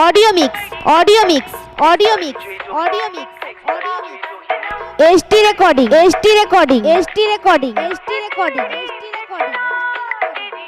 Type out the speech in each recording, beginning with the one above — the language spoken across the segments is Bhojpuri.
audio mix audio mix audio mix audio mix audio mix ST recording ST recording ST recording ST recording ST recording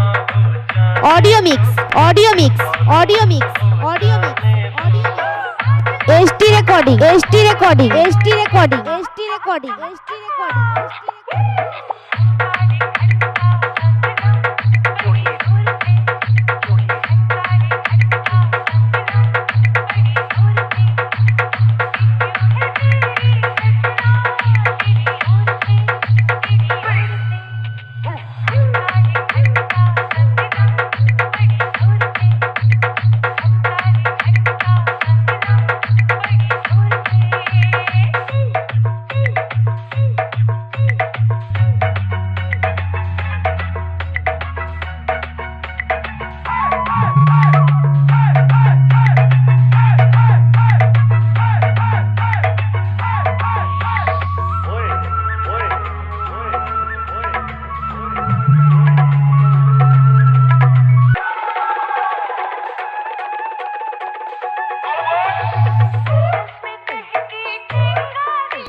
audio mix audio mix audio mix audio mix audio mix ST recording ST recording ST recording ST recording ST recording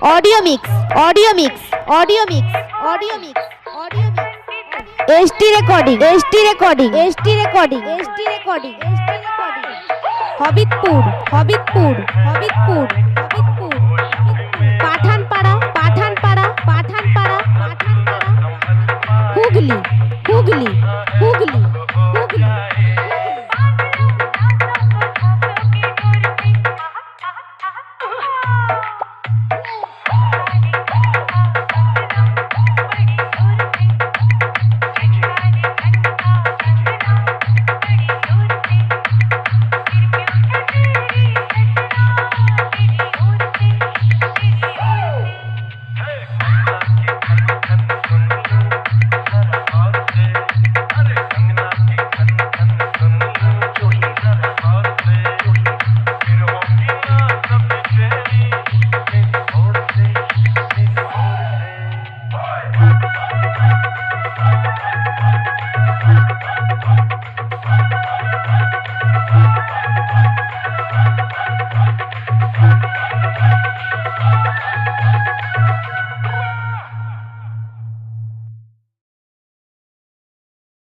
audio mix audio mix audio mix audio mix audio mix ST recording ST recording ST recording ST recording ST recording Habibpur Habibpur Habibpur Habibpur